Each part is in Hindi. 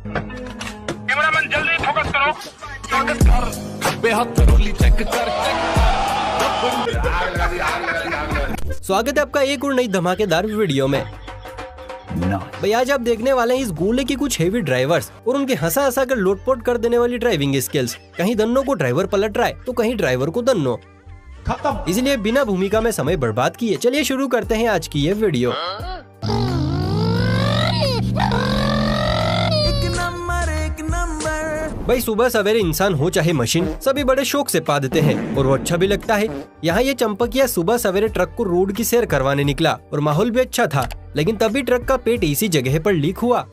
कैमरामैन जल्दी फोकस करो। स्वागत कर बेहद थरोली चेक कर। स्वागत है आपका एक और नई धमाकेदार वीडियो में। भाई आज आप देखने वाले हैं इस गोले की कुछ हेवी ड्राइवर्स और उनके हंसा हंसा कर लोटपोट कर देने वाली ड्राइविंग स्किल्स। कहीं दन्नो को ड्राइवर पलट रहा है तो कहीं ड्राइवर को दन्नो। खत्म। इसलिए बिना भूमिका में समय बर्बाद किए चलिए शुरू करते हैं आज की ये वीडियो। भाई सुबह सवेरे इंसान हो चाहे मशीन सभी बड़े शौक से पा देते हैं और वो अच्छा भी लगता है। यहाँ ये चंपकिया सुबह सवेरे ट्रक को रोड की सैर करवाने निकला और माहौल भी अच्छा था, लेकिन तभी ट्रक का पेट इसी जगह पर लीक हुआ।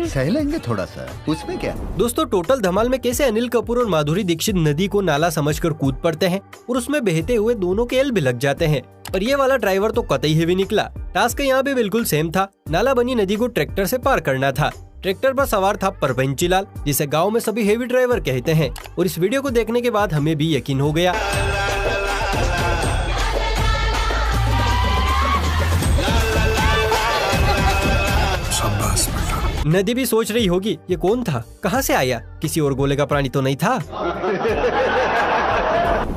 सह लेंगे थोड़ा सा, उसमें क्या। दोस्तों टोटल धमाल में कैसे अनिल कपूर और माधुरी दीक्षित नदी को नाला समझकर कूद पड़ते हैं और उसमें बहते हुए दोनों के एल भी लग जाते हैं। पर ये वाला ड्राइवर तो कतई हेवी निकला। टास्क यहाँ भी बिल्कुल सेम था। नाला बनी नदी को ट्रैक्टर से पार करना था। ट्रैक्टर पर सवार था परपेंचीलाल, जिसे गाँव में सभी हेवी ड्राइवर कहते हैं। और इस वीडियो को देखने के बाद हमें भी यकीन हो गया। नदी भी सोच रही होगी ये कौन था, कहाँ से आया, किसी और गोले का प्राणी तो नहीं था।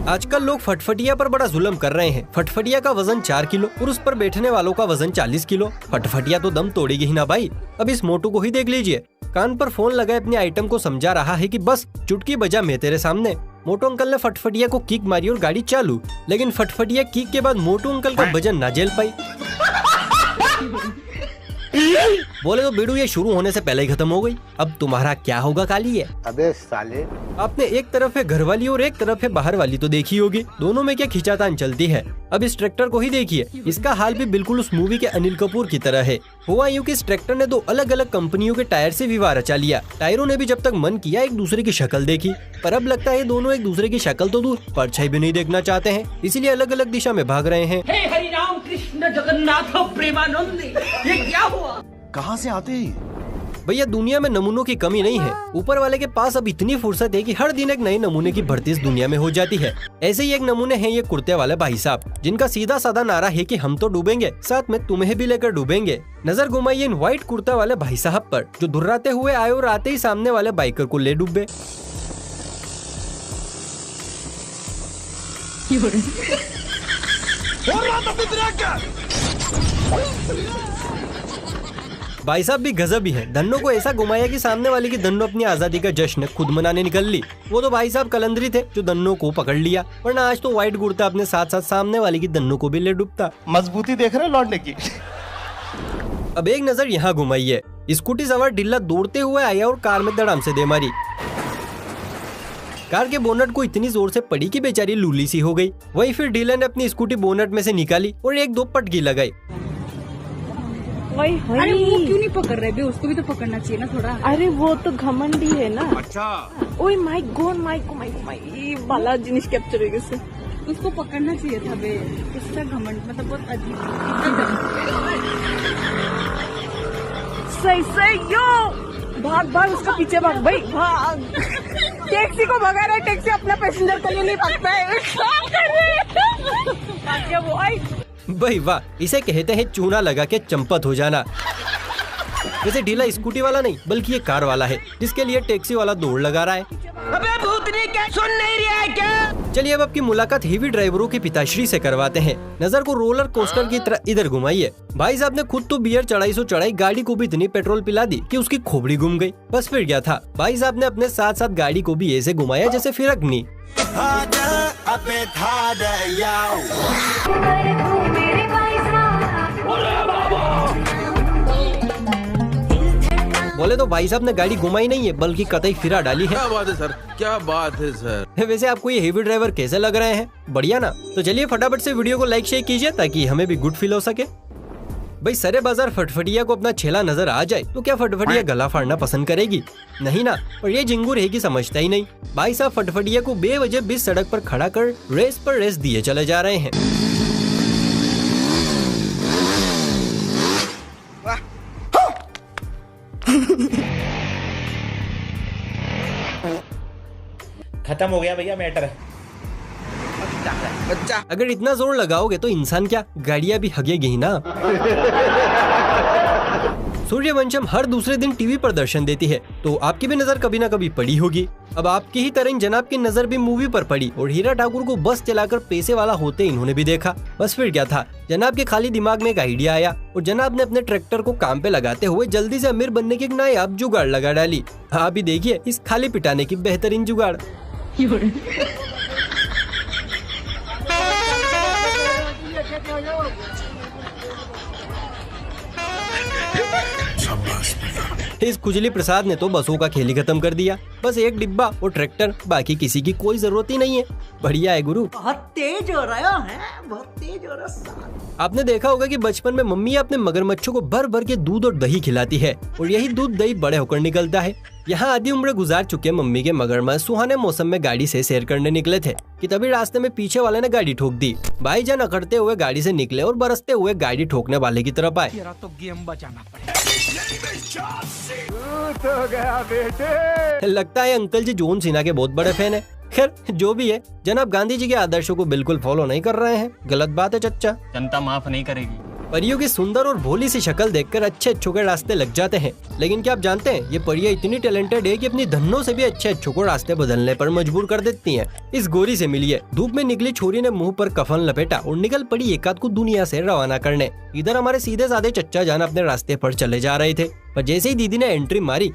आजकल लोग फटफटिया पर बड़ा जुल्म कर रहे हैं। फटफटिया का वजन 4 किलो और उस पर बैठने वालों का वजन 40 किलो। फटफटिया तो दम तोड़ेगी ही ना भाई। अब इस मोटू को ही देख लीजिए, कान पर फोन लगाए अपने आइटम को समझा रहा है कि बस चुटकी बजा मैं तेरे सामने। मोटू अंकल ने फटफटिया को किक मारी और गाड़ी चालू, लेकिन फटफटिया किक के बाद मोटू अंकल का वजन ना झेल पाई। बोले तो बीड़ू ये शुरू होने से पहले ही खत्म हो गई। अब तुम्हारा क्या होगा काली है। अबे साले, आपने एक तरफ है घरवाली और एक तरफ है बाहर वाली तो देखी होगी, दोनों में क्या खिंचातान चलती है। अब इस ट्रैक्टर को ही देखिए, इसका हाल भी बिल्कुल उस मूवी के अनिल कपूर की तरह है। हुआ यूँ कि इस ट्रैक्टर ने 2 अलग अलग कंपनियों के टायर से विवाह रचा लिया। टायरों ने भी जब तक मन किया एक दूसरे की शक्ल देखी, पर अब लगता है दोनों एक दूसरे की शक्ल तो दूर परछाई भी नहीं देखना चाहते हैं, इसीलिए अलग अलग दिशा में भाग रहे हैं। हे हरि राम कृष्ण जगन्नाथ प्रेमानंद, ये क्या हुआ, कहाँ से आते हैं? भैया दुनिया में नमूनों की कमी नहीं है। ऊपर वाले के पास अब इतनी फुर्सत है कि हर दिन एक नए नमूने की भर्ती इस दुनिया में हो जाती है। ऐसे ही एक नमूने हैं ये कुर्ते वाले भाई साहब, जिनका सीधा साधा नारा है कि हम तो डूबेंगे, साथ में तुम्हें भी लेकर डूबेंगे। नजर घुमाइए इन व्हाइट कुर्ता वाले भाई साहब पर, जो धुर्राते हुए आए और आते ही सामने वाले बाइकर को ले डूबे। भाई साहब भी गजब ही है। धन्नो को ऐसा घुमाया कि सामने वाले की धन्नो अपनी आजादी का जश्न खुद मनाने निकल ली। वो तो भाई साहब कलंदरी थे जो धन्नो को पकड़ लिया, वरना आज तो व्हाइट कुर्ता अपने साथ साथ सामने वाले की धन्नो को भी ले डूबता। मजबूती देख रहे लौटने की। अब एक नजर यहाँ घुमाइए, स्कूटी सवार ढिल्ला दौड़ते हुए आया और कार में धड़ाम से दे मारी। कार के बोनट को इतनी जोर से पड़ी कि बेचारी लूली सी हो गई। वहीं फिर डीलर ने अपनी स्कूटी बोनट में से निकाली और 1-2 पटकी लगाई। अरे वो क्यों नहीं पकड़ रहे बे, उसको भी तो पकड़ना चाहिए ना थोड़ा। अरे वो तो घमंडी है ना। अच्छा। ओए माय गॉड, माय ये वाला जिनिस कैप्चर हो गया। उसको पकड़ना चाहिए था बे, इसका घमंड मतलब बहुत अजीब। सही यो भाग उसका पीछे भाग भाई, भाग। टैक्सी को भगा रहा है, टैक्सी अपना पैसेंजर को नहीं पकड़ता है। क्या वो आई भाई वाह, इसे कहते हैं चूना लगा के चंपत हो जाना। वैसे ढीला स्कूटी वाला नहीं बल्कि ये कार वाला है, जिसके लिए टैक्सी वाला दौड़ लगा रहा है। अबे भूतनी क्या सुन नहीं रहा है क्या? चलिए अब आपकी मुलाकात हेवी ड्राइवरों के पिताश्री से करवाते हैं। नजर को रोलर कोस्टर की तरह इधर घुमाइए। भाई साहब ने खुद तो बियर चढ़ाई सो चढ़ाई, गाड़ी को भी इतनी पेट्रोल पिला दी कि उसकी खोपड़ी घूम गई। बस फिर क्या था, भाई साहब ने अपने साथ साथ गाड़ी को भी ऐसे घुमाया जैसे फिरकनी। बोले तो भाई साहब ने गाड़ी घुमाई नहीं है बल्कि कतई फिरा डाली है। क्या बात है सर, क्या बात है सर। वैसे आपको ये हेवी ड्राइवर कैसे लग रहे हैं, बढ़िया ना? तो चलिए फटाफट से वीडियो को लाइक शेयर कीजिए ताकि हमें भी गुड फील हो सके। भाई सरे बाजार फटफटिया को अपना छेला नजर आ जाए तो क्या फटफटिया गला फाड़ना पसंद करेगी? नहीं ना। पर ये जिंगूर है कि समझता ही नहीं। भाई साहब फटफटिया को बेवजह बीच सड़क पर खड़ा कर रेस पर रेस दिए चले जा रहे हैं। खत्म हो गया भैया मैटर। बच्चा। अगर इतना जोर लगाओगे तो इंसान क्या गाड़ियाँ भी हगेगी ही ना। सूर्यवंशम हर दूसरे दिन टीवी पर दर्शन देती है, तो आपकी भी नजर कभी ना कभी पड़ी होगी। अब आपकी ही तरह जनाब की नजर भी मूवी पर पड़ी और हीरा ठाकुर को बस चलाकर पैसे वाला होते इन्होंने भी देखा। बस फिर क्या था, जनाब के खाली दिमाग में एक आइडिया आया और जनाब ने अपने ट्रैक्टर को काम पे लगाते हुए जल्दी से अमीर बनने की एक नायाब जुगाड़ लगा डाली। आप भी देखिए इस खाली पिटाने की बेहतरीन जुगाड़। इस खुजली प्रसाद ने तो बसों का खेल ही खत्म कर दिया। बस एक डिब्बा और ट्रैक्टर, बाकी किसी की कोई जरूरत ही नहीं है। बढ़िया है गुरु, बहुत तेज हो रहा है, बहुत तेज हो रहा है। आपने देखा होगा कि बचपन में मम्मी अपने मगरमच्छों को भर भर के दूध और दही खिलाती है और यही दूध दही बड़े होकर निकलता है। यहाँ आधी उम्र गुजार चुके मम्मी के मगरमच्छ सुहाने मौसम में गाड़ी से सैर करने निकले थे कि तभी रास्ते में पीछे वाले ने गाड़ी ठोक दी। भाईजान अकड़ते हुए गाड़ी से निकले और बरसते हुए गाड़ी ठोकने वाले की तरफ आए। तो गेम बचाना पड़ेगा। लगता है अंकल जी जॉन सीना के बहुत बड़े फैन है। खैर जो भी है, जनाब गांधी जी के आदर्शों को बिल्कुल फॉलो नहीं कर रहे हैं। गलत बात है चच्चा, जनता माफ नहीं करेगी। परियों की सुंदर और भोली सी शक्ल देखकर अच्छे अच्छों के रास्ते लग जाते हैं, लेकिन क्या आप जानते हैं ये परियां इतनी टैलेंटेड है कि अपनी धन्नों से भी अच्छे अच्छों को रास्ते बदलने पर मजबूर कर देती हैं। इस गोरी से मिलिए। धूप में निकली छोरी ने मुंह पर कफन लपेटा और निकल पड़ी एकाध को दुनिया से रवाना करने। इधर हमारे सीधे साधे चच्चा जान अपने रास्ते पर चले जा रहे थे, पर जैसे ही दीदी ने एंट्री मारी,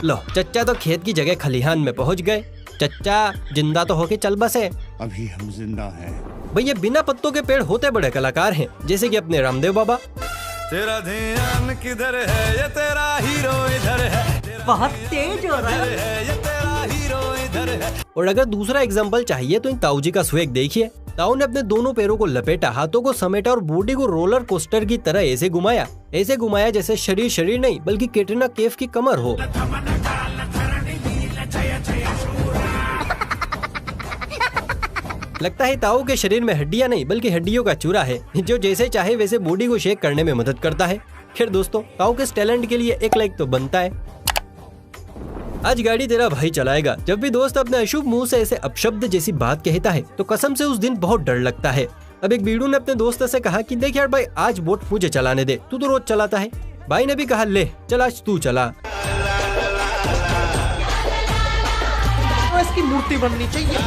लो चच्चा तो खेत की जगह खलिहान में पहुंच गए। चच्चा जिंदा तो होके चल बसे। अभी हम जिंदा हैं। भैया बिना पत्तों के पेड़ होते बड़े कलाकार हैं, जैसे कि अपने रामदेव बाबा। तेरा ध्यान किधर है, ये तेरा हीरो इधर है। बहुत तेज हो रहा है, ये तेरा हीरो इधर है। और अगर दूसरा एग्जाम्पल चाहिए तो इन ताऊ जी का स्वेग देखिए। ताऊ ने अपने दोनों पैरों को लपेटा, हाथों को समेटा और बॉडी को रोलर कोस्टर की तरह ऐसे घुमाया जैसे शरीर नहीं बल्कि कैटरीना कैफ की कमर हो। लगता है ताऊ के शरीर में हड्डियां नहीं बल्कि हड्डियों का चूरा है, जो जैसे चाहे वैसे बॉडी को शेक करने में मदद करता है। खैर दोस्तों, ताऊ के इस टैलेंट के लिए एक लाइक तो बनता है। आज गाड़ी तेरा भाई चलाएगा। जब भी दोस्त अपने अशुभ मुंह से ऐसे अपशब्द जैसी बात कहता है तो कसम से उस दिन बहुत डर लगता है। अब एक बीड़ू ने अपने दोस्त से कहा कि देख यार भाई, आज बोट मुझे चलाने दे, तू तो रोज चलाता है। भाई ने भी कहा ले चल आज तू चला। तो इसकी मूर्ति बननी चाहिए।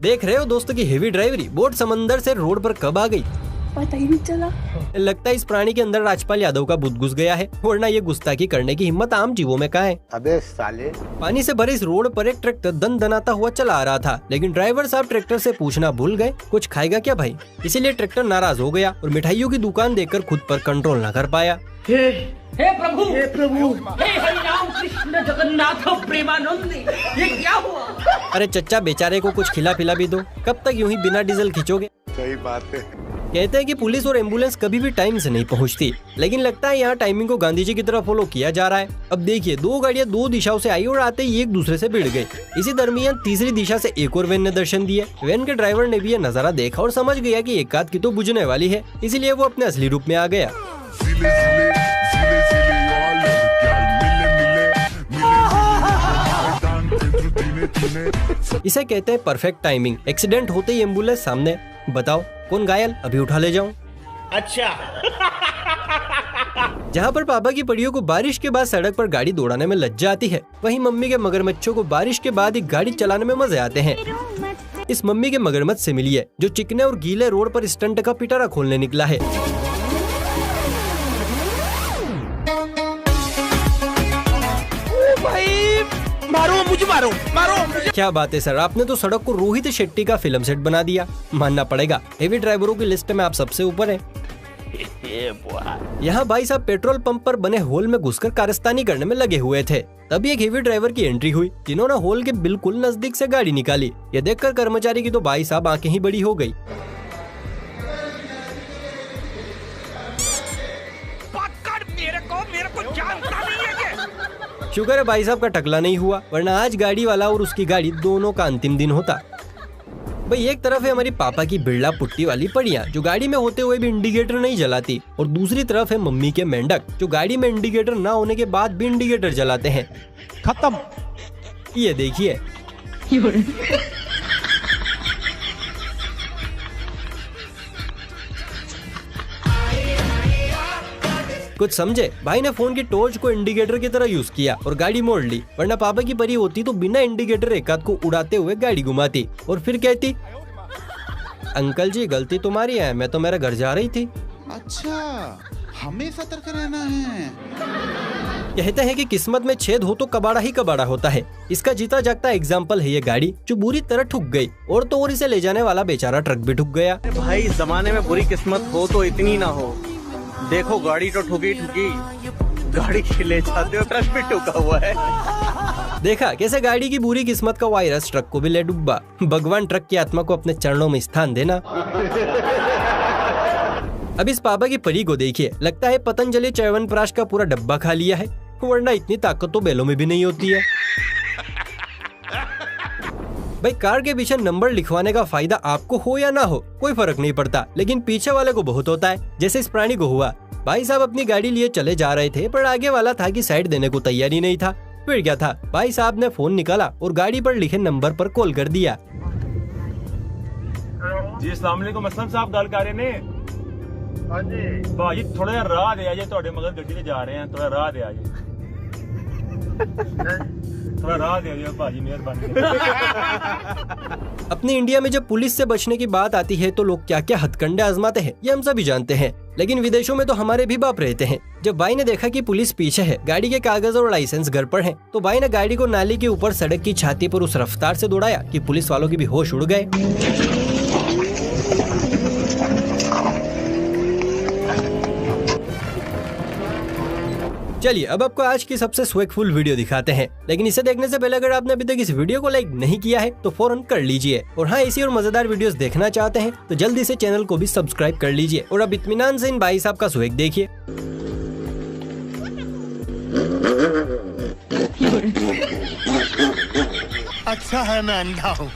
देख रहे हो दोस्तों की हेवी ड्राइवरी। बोट समंदर से रोड पर कब आ गई पता ही नहीं चला। लगता है इस प्राणी के अंदर राजपाल यादव का बुद्ध घुस गया है, वरना ये गुस्ताखी करने की हिम्मत आम जीवों में कहाँ है। अबे साले। पानी से भरे इस रोड पर एक ट्रैक्टर दनाता हुआ चला आ रहा था, लेकिन ड्राइवर साहब ट्रैक्टर से पूछना भूल गए कुछ खाएगा क्या भाई। इसीलिए ट्रैक्टर नाराज हो गया और मिठाइयों की दुकान देखकर खुद पर कंट्रोल न कर पाया। हे प्रभु, हे हरिनाम कृष्ण जगन्नाथ प्रेमानंद, ये क्या हुआ? अरे चच्चा बेचारे को कुछ खिला पिला भी दो, कब तक यूं ही बिना डीजल खींचोगे। सही बात है। कहते हैं कि पुलिस और एम्बुलेंस कभी भी टाइम से नहीं पहुंचती, लेकिन लगता है यहाँ टाइमिंग को गांधी जी की तरफ फॉलो किया जा रहा है। अब देखिए, दो गाड़ियां दो दिशाओं से आई और आते ही एक दूसरे से भिड़ गई। इसी दरमियान तीसरी दिशा से एक और वैन ने दर्शन दिए। वैन के ड्राइवर ने भी यह नजारा देखा और समझ गया कि एक आध की तो बुझने वाली है, इसीलिए वो अपने असली रूप में आ गया। इसे कहते हैं परफेक्ट टाइमिंग। एक्सीडेंट होते ही एम्बुलेंस सामने। बताओ कौन घायल, अभी उठा ले जाऊं। अच्छा। जहाँ पर पापा की पड़ियों को बारिश के बाद सड़क पर गाड़ी दौड़ाने में लज्जा आती है, वहीं मम्मी के मगरमच्छों को बारिश के बाद ही गाड़ी चलाने में मजे आते हैं। इस मम्मी के मगरमच्छ से मिलिए जो चिकने और गीले रोड पर स्टंट का पिटारा खोलने निकला है। मारो मुझे, मारो मुझे। क्या बात है सर, आपने तो सड़क को रोहित शेट्टी का फिल्म सेट बना दिया। मानना पड़ेगा, हेवी ड्राइवरों की लिस्ट में आप सबसे ऊपर हैं। यहाँ भाई साहब पेट्रोल पंप पर बने होल में घुसकर कारस्तानी करने में लगे हुए थे। तभी एक हेवी ड्राइवर की एंट्री हुई, जिन्होंने होल के बिल्कुल नजदीक से गाड़ी निकाली। ये देखकर कर्मचारी की तो भाई साहब आंखें ही बड़ी हो गई। मेरे को जानता नहीं है ये। शुक्र है भाई साहब का टकला नहीं हुआ, वरना आज गाड़ी वाला और उसकी गाड़ी दोनों का अंतिम दिन होता। भाई एक तरफ है हमारी पापा की बिरला पुट्टी वाली पड़ियाँ जो गाड़ी में होते हुए भी इंडिकेटर नहीं जलाती, और दूसरी तरफ है मम्मी के मेंढक जो गाड़ी में इंडिकेटर ना होने के बाद भी इंडिकेटर जलाते हैं। खत्म। ये देखिए। कुछ समझे? भाई ने फोन की टॉर्च को इंडिकेटर की तरह यूज किया और गाड़ी मोड़ ली, वरना पापा की परी होती तो बिना इंडिकेटर एक हाथ को उड़ाते हुए गाड़ी घुमाती और फिर कहती, अंकल जी गलती तुम्हारी है, मैं तो मेरा घर जा रही थी। अच्छा, हमें सतर्क रहना है। कहते हैं कि किस्मत में छेद हो तो कबाड़ा ही कबाड़ा होता है। इसका जीता जागता एग्जाम्पल है ये गाड़ी जो बुरी तरह ठुक गई, और तो और इसे ले जाने वाला बेचारा ट्रक भी ठुक गया। भाई जमाने में बुरी किस्मत हो तो इतनी ना हो, देखो गाड़ी तो ठुकी, गाड़ी ले जाते हो ट्रक भी ठुका हुआ है। देखा कैसे गाड़ी की बुरी किस्मत का वायरस ट्रक को भी ले डूबा। भगवान ट्रक की आत्मा को अपने चरणों में स्थान देना। अब इस पापा की परी को देखिए, लगता है पतंजलि च्यवनप्राश का पूरा डब्बा खा लिया है, वरना इतनी ताकत तो बैलों में भी नहीं होती है। भाई कार के पीछे नंबर लिखवाने का फायदा आपको हो या ना हो कोई फर्क नहीं पड़ता, लेकिन पीछे वाले को बहुत होता है, जैसे इस प्राणी को हुआ। भाई साहब अपनी गाड़ी लिए चले जा रहे थे, पर आगे वाला था कि साइड देने को तैयार ही नहीं था। फिर क्या था, भाई साहब ने फोन निकाला और गाड़ी पर लिखे नंबर पर कॉल कर दिया। जी अस्सलाम वालेकुम, असलम साहब गल कर रहे ने? हाँ जी भाजी, थोड़ा जिहा राह दे आजे, तुहाडे मगर गड्डी ते जा रहे हैं, थोड़ा राह दे आजे, थोड़ा राह दे आजे भाजी, मेहरबानी। अपनी इंडिया में जब पुलिस से बचने की बात आती है तो लोग क्या क्या हथकंडे आजमाते हैं ये हम सभी जानते हैं, लेकिन विदेशों में तो हमारे भी बाप रहते हैं। जब भाई ने देखा कि पुलिस पीछे है, गाड़ी के कागज और लाइसेंस घर पर हैं, तो भाई ने गाड़ी को नाली के ऊपर सड़क की छाती पर उस रफ्तार से दौड़ाया कि पुलिस वालों के भी होश उड़ गए। चलिए अब आपको आज की सबसे स्वेकफुल वीडियो दिखाते हैं, लेकिन इसे देखने से पहले अगर आपने अभी तक इस वीडियो को लाइक नहीं किया है तो फौरन कर लीजिए, और हाँ ऐसी और मजेदार वीडियोस देखना चाहते हैं तो जल्दी से चैनल को भी सब्सक्राइब कर लीजिए। और अब इत्मीनान से इन भाई साहब का स्वेग देखिए। अच्छा है मैं अंधा हूँ।